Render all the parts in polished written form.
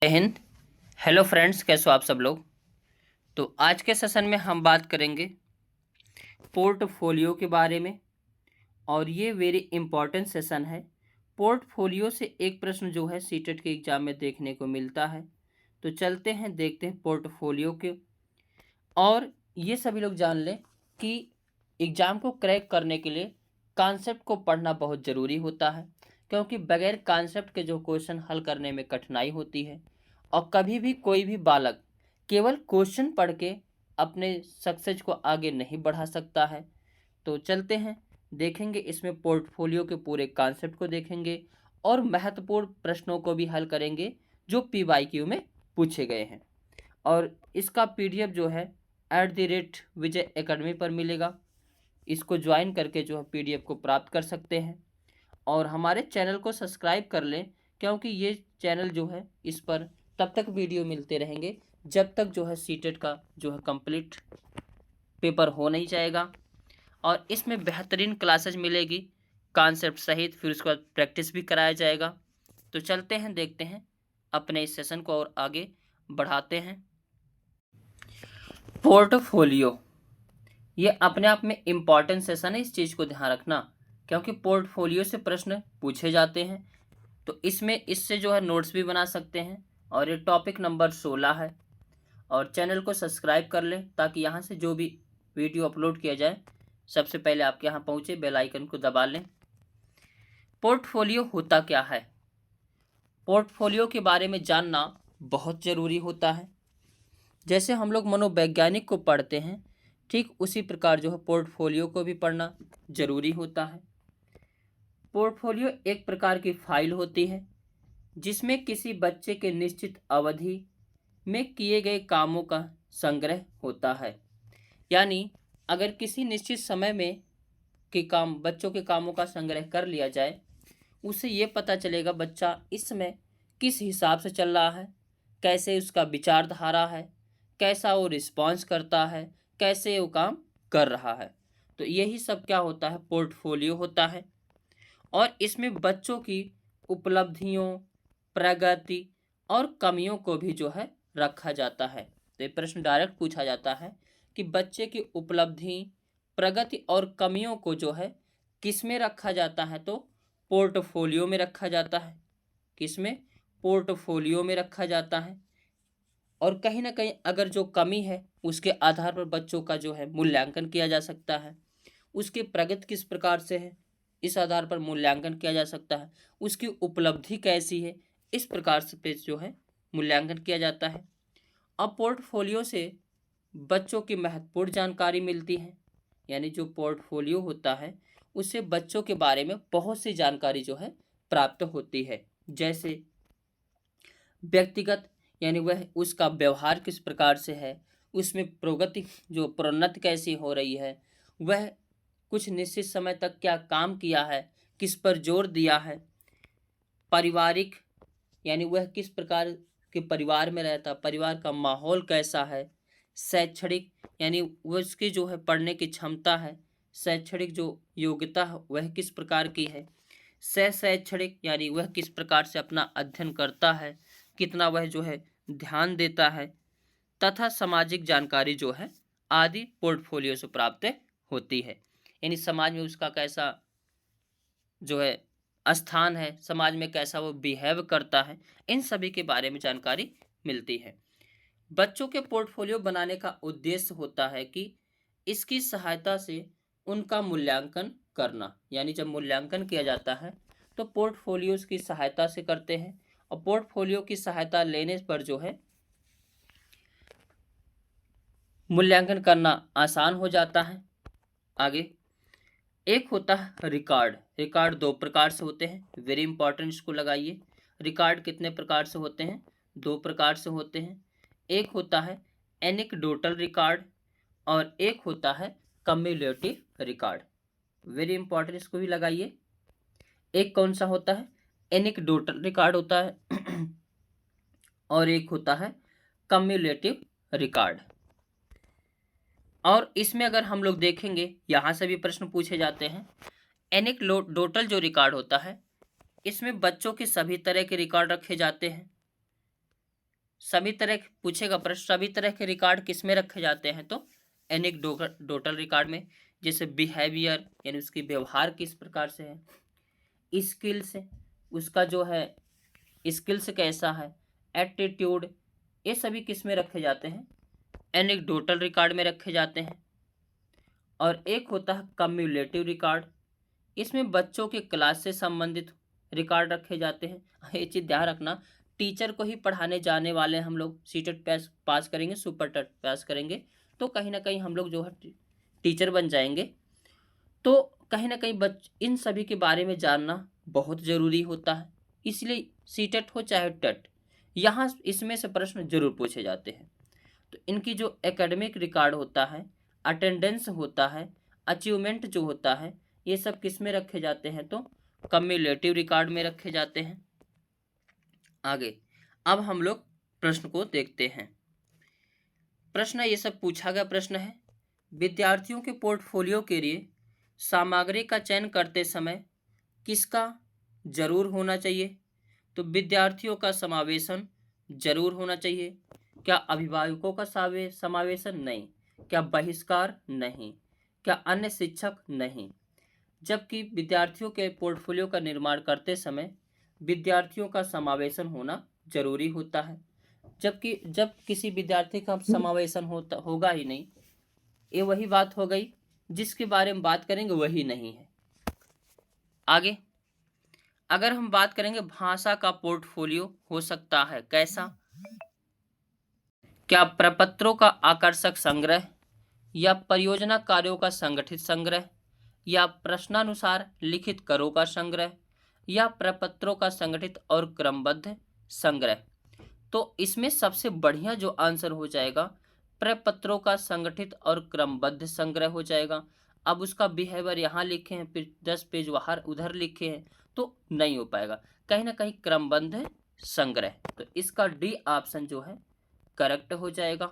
जय Hind. Hello friends, कैसे हो आप सब लोग। तो आज के सेशन में हम बात करेंगे पोर्टफोलियो के बारे में और ये वेरी इंपॉर्टेंट सेशन है। पोर्टफोलियो से एक प्रश्न जो है सीटेट के एग्जाम में देखने को मिलता है। तो चलते हैं, देखते हैं पोर्टफोलियो के। और ये सभी लोग जान लें कि एग्ज़ाम को क्रैक करने के लिए कॉन्सेप्ट को पढ़ना बहुत ज़रूरी होता है, क्योंकि बगैर कॉन्सेप्ट के जो क्वेश्चन हल करने में कठिनाई होती है। और कभी भी कोई भी बालक केवल क्वेश्चन पढ़ के अपने सक्सेस को आगे नहीं बढ़ा सकता है। तो चलते हैं, देखेंगे इसमें पोर्टफोलियो के पूरे कॉन्सेप्ट को देखेंगे और महत्वपूर्ण प्रश्नों को भी हल करेंगे जो PYQ में पूछे गए हैं। और इसका PDF जो है @विजय एकेडमी पर मिलेगा। इसको ज्वाइन करके जो है PDF को प्राप्त कर सकते हैं। और हमारे चैनल को सब्सक्राइब कर लें, क्योंकि ये चैनल जो है इस पर तब तक वीडियो मिलते रहेंगे जब तक जो है सीटेट का जो है कंप्लीट पेपर हो नहीं जाएगा। और इसमें बेहतरीन क्लासेज मिलेगी कॉन्सेप्ट सहित, फिर उसके बाद प्रैक्टिस भी कराया जाएगा। तो चलते हैं, देखते हैं अपने इस सेशन को और आगे बढ़ाते हैं। पोर्टफोलियो ये अपने आप में इम्पॉर्टेंट सेशन है, इस चीज़ को ध्यान रखना, क्योंकि पोर्टफोलियो से प्रश्न पूछे जाते हैं। तो इसमें इससे जो है नोट्स भी बना सकते हैं। और ये टॉपिक नंबर 16 है। और चैनल को सब्सक्राइब कर लें ताकि यहाँ से जो भी वीडियो अपलोड किया जाए सबसे पहले आपके यहाँ पहुँचे। बेल आइकन को दबा लें। पोर्टफोलियो होता क्या है? पोर्टफोलियो के बारे में जानना बहुत ज़रूरी होता है। जैसे हम लोग मनोवैज्ञानिक को पढ़ते हैं, ठीक उसी प्रकार जो है पोर्टफोलियो को भी पढ़ना ज़रूरी होता है। पोर्टफोलियो एक प्रकार की फाइल होती है जिसमें किसी बच्चे के निश्चित अवधि में किए गए कामों का संग्रह होता है। यानी अगर किसी निश्चित समय में के काम, बच्चों के कामों का संग्रह कर लिया जाए, उससे ये पता चलेगा बच्चा इस समय किस हिसाब से चल रहा है, कैसे उसका विचारधारा है, कैसा वो रिस्पॉन्स करता है, कैसे वो काम कर रहा है। तो यही सब क्या होता है, पोर्टफोलियो होता है। और इसमें बच्चों की उपलब्धियों, प्रगति और कमियों को भी जो है रखा जाता है। तो ये प्रश्न डायरेक्ट पूछा जाता है कि बच्चे की उपलब्धि, प्रगति और कमियों को जो है किस में रखा जाता है, तो पोर्टफोलियो में रखा जाता है। किस में? पोर्टफोलियो में रखा जाता है। और कहीं ना कहीं अगर जो कमी है उसके आधार पर बच्चों का जो है मूल्यांकन किया जा सकता है। उसकी प्रगति किस प्रकार से है, इस आधार पर मूल्यांकन किया जा सकता है। उसकी उपलब्धि कैसी है, इस प्रकार से पे जो है मूल्यांकन किया जाता है। अब पोर्टफोलियो से बच्चों की महत्वपूर्ण जानकारी मिलती है। यानी जो पोर्टफोलियो होता है उससे बच्चों के बारे में बहुत सी जानकारी जो है प्राप्त होती है। जैसे व्यक्तिगत, यानी वह उसका व्यवहार किस प्रकार से है, उसमें प्रगति जो प्रोन्नति कैसी हो रही है, वह कुछ निश्चित समय तक क्या काम किया है, किस पर जोर दिया है। पारिवारिक, यानी वह किस प्रकार के परिवार में रहता, परिवार का माहौल कैसा है। शैक्षणिक, यानी वह उसकी जो है पढ़ने की क्षमता है, शैक्षणिक जो योग्यता है वह किस प्रकार की है। शैक्षणिक, यानी वह किस प्रकार से अपना अध्ययन करता है, कितना वह जो है ध्यान देता है। तथा सामाजिक जानकारी जो है आदि पोर्टफोलियो से प्राप्त होती है। यानी समाज में उसका कैसा जो है स्थान है, समाज में कैसा वो बिहेव करता है, इन सभी के बारे में जानकारी मिलती है। बच्चों के पोर्टफोलियो बनाने का उद्देश्य होता है कि इसकी सहायता से उनका मूल्यांकन करना। यानी जब मूल्यांकन किया जाता है तो पोर्टफोलियोज की सहायता से करते हैं। और पोर्टफोलियो की सहायता लेने पर जो है मूल्यांकन करना आसान हो जाता है। आगे एक होता है रिकॉर्ड। रिकॉर्ड दो प्रकार से होते हैं, वेरी इंपॉर्टेंट, इसको लगाइए। रिकॉर्ड कितने प्रकार से होते हैं? दो प्रकार से होते हैं। एक होता है एनेक्डोटल रिकॉर्ड और एक होता है कम्युलेटिव रिकॉर्ड। वेरी इंपॉर्टेंट, इसको भी लगाइए। एक कौन सा होता है? एनेक्डोटल रिकॉर्ड होता है और एक होता है कम्युलेटिव रिकॉर्ड। और इसमें अगर हम लोग देखेंगे, यहाँ से भी प्रश्न पूछे जाते हैं। एनेक्डोटल जो रिकॉर्ड होता है इसमें बच्चों के सभी तरह के रिकॉर्ड रखे जाते हैं। सभी तरह पूछेगा प्रश्न, सभी तरह के रिकॉर्ड किस में रखे जाते हैं, तो एनेक्डोटल रिकॉर्ड में। जैसे बिहेवियर यानी उसकी व्यवहार किस प्रकार से है, स्किल्स उसका जो है स्किल्स कैसा है, एटीट्यूड, ये सभी किस में रखे जाते हैं, एनेक्डोटल रिकॉर्ड में रखे जाते हैं। और एक होता है कम्युलेटिव रिकॉर्ड, इसमें बच्चों के क्लास से संबंधित रिकॉर्ड रखे जाते हैं। ये चीज़ ध्यान रखना, टीचर को ही पढ़ाने जाने वाले हम लोग सीटेट पास करेंगे, सुपर टेट पास करेंगे, तो कहीं ना कहीं हम लोग जो है टीचर बन जाएंगे। तो कहीं ना कहीं इन सभी के बारे में जानना बहुत ज़रूरी होता है, इसलिए सीटेट हो चाहे टेट, यहाँ इसमें से प्रश्न जरूर पूछे जाते हैं। तो इनकी जो एकेडमिक रिकॉर्ड होता है, अटेंडेंस होता है, अचीवमेंट जो होता है, ये सब किस में रखे जाते हैं, तो कम्युलेटिव रिकॉर्ड में रखे जाते हैं। आगे अब हम लोग प्रश्न को देखते हैं। प्रश्न ये सब पूछा गया प्रश्न है, विद्यार्थियों के पोर्टफोलियो के लिए सामग्री का चयन करते समय किसका जरूर होना चाहिए, तो विद्यार्थियों का समावेशन जरूर होना चाहिए। क्या अभिभावकों का समावेशन, नहीं। क्या बहिष्कार, नहीं। क्या अन्य शिक्षक, नहीं। जबकि विद्यार्थियों के पोर्टफोलियो का निर्माण करते समय विद्यार्थियों का समावेशन होना जरूरी होता है, जबकि जब किसी विद्यार्थी का समावेशन होगा ही नहीं, ये वही बात हो गई जिसके बारे में बात करेंगे वही नहीं है। आगे अगर हम बात करेंगे भाषा का पोर्टफोलियो हो सकता है कैसा, क्या प्रपत्रों का आकर्षक संग्रह, या परियोजना कार्यों का संगठित संग्रह, या प्रश्नानुसार लिखित करों का संग्रह, या प्रपत्रों का संगठित और क्रमबद्ध संग्रह। तो इसमें सबसे बढ़िया जो आंसर हो जाएगा प्रपत्रों का संगठित और क्रमबद्ध संग्रह हो जाएगा। अब उसका बिहेवियर यहाँ लिखे हैं, फिर 10 पेज बाहर उधर लिखे हैं, तो नहीं हो पाएगा, कहीं ना कहीं क्रमबद्ध संग्रह। तो इसका डी ऑप्शन जो है करेक्ट हो जाएगा।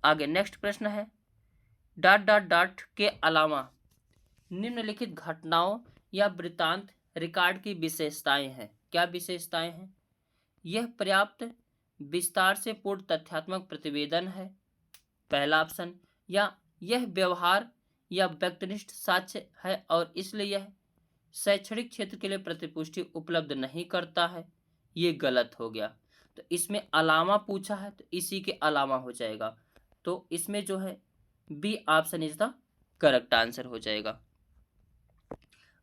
आगे नेक्स्ट प्रश्न है, डॉट डॉट डॉट के अलावा निम्नलिखित घटनाओं या वृत्तांत रिकॉर्ड की विशेषताएं हैं। क्या विशेषताएं हैं, यह पर्याप्त विस्तार से पूर्ण तथ्यात्मक प्रतिवेदन है, पहला ऑप्शन। या यह व्यवहार या व्यक्तिनिष्ठ साक्ष्य है और इसलिए यह शैक्षणिक क्षेत्र के लिए प्रतिपुष्टि उपलब्ध नहीं करता है, ये गलत हो गया। तो इसमें अलावा पूछा है तो इसी के अलावा हो जाएगा, तो इसमें जो है B option is the correct answer हो जाएगा।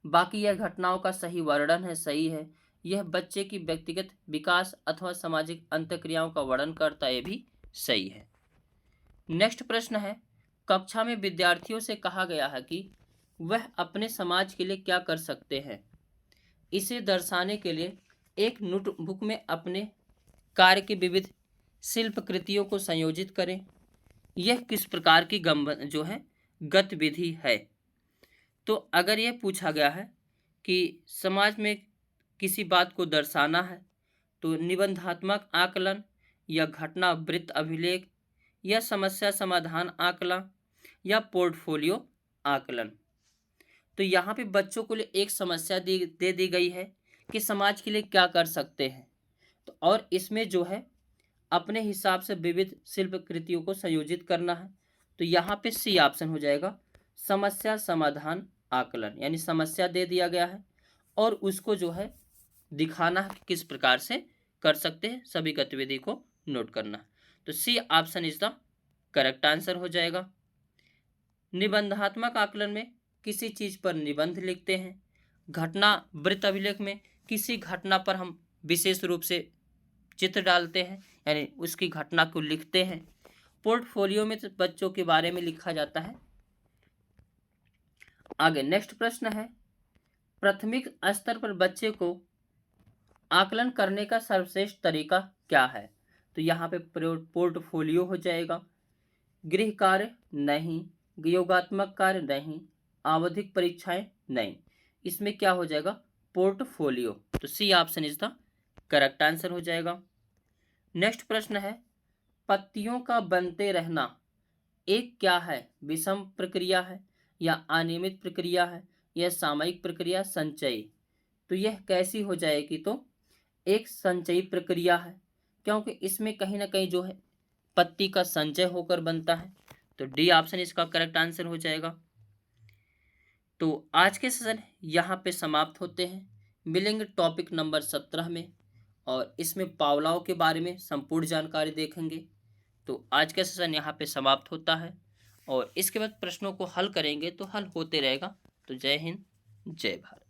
बाकी यह घटनाओं का सही वर्णन है, सही है। यह बच्चे की व्यक्तिगत विकास अथवा सामाजिक अंतःक्रियाओं का वर्णन करता है, ये भी सही है। नेक्स्ट प्रश्न है, कक्षा में विद्यार्थियों से कहा गया है कि वह अपने समाज के लिए क्या कर सकते हैं। इसे दर्शाने के लिए एक नोटबुक में अपने कार्य की विविध शिल्प कृतियों को संयोजित करें। यह किस प्रकार की जो है गतिविधि है। तो अगर यह पूछा गया है कि समाज में किसी बात को दर्शाना है, तो निबंधात्मक आकलन या घटना वृत्त अभिलेख या समस्या समाधान आकलन या पोर्टफोलियो आकलन। तो यहाँ पे बच्चों को लिए एक समस्या दे दी गई है कि समाज के लिए क्या कर सकते हैं, तो और इसमें जो है अपने हिसाब से विविध शिल्प कृतियों को संयोजित करना है। तो यहाँ पे सी ऑप्शन हो जाएगा, समस्या समाधान आकलन, यानी समस्या दे दिया गया है और उसको जो है दिखाना है कि किस प्रकार से कर सकते हैं, सभी गतिविधि को नोट करना है। तो C option is the correct answer हो जाएगा। निबंधात्मक आकलन में किसी चीज पर निबंध लिखते हैं। घटना वृत्त अभिलेख में किसी घटना पर हम विशेष रूप से चित्र डालते हैं, यानी उसकी घटना को लिखते हैं। पोर्टफोलियो में तो बच्चों के बारे में लिखा जाता है। आगे नेक्स्ट प्रश्न है, प्राथमिक स्तर पर बच्चे को आकलन करने का सर्वश्रेष्ठ तरीका क्या है। तो यहाँ पे पोर्टफोलियो हो जाएगा। गृह कार्य नहीं, योगात्मक कार्य नहीं, आवधिक परीक्षाएं नहीं, इसमें क्या हो जाएगा पोर्टफोलियो। तो C option is the correct answer हो जाएगा। नेक्स्ट प्रश्न है, पत्तियों का बनते रहना एक क्या है, विषम प्रक्रिया है या अनियमित प्रक्रिया है या सामयिक प्रक्रिया संचयी। तो यह कैसी हो जाएगी, तो एक संचयी प्रक्रिया है। क्योंकि इसमें कहीं ना कहीं जो है पत्ती का संचय होकर बनता है। तो डी ऑप्शन इसका करेक्ट आंसर हो जाएगा। तो आज के सेशन यहाँ पे समाप्त होते हैं। मिलेंगे टॉपिक नंबर 17 में, और इसमें पावलाव के बारे में संपूर्ण जानकारी देखेंगे। तो आज का सेशन यहाँ पे समाप्त होता है, और इसके बाद प्रश्नों को हल करेंगे तो हल होते रहेगा। तो जय हिंद, जय भारत।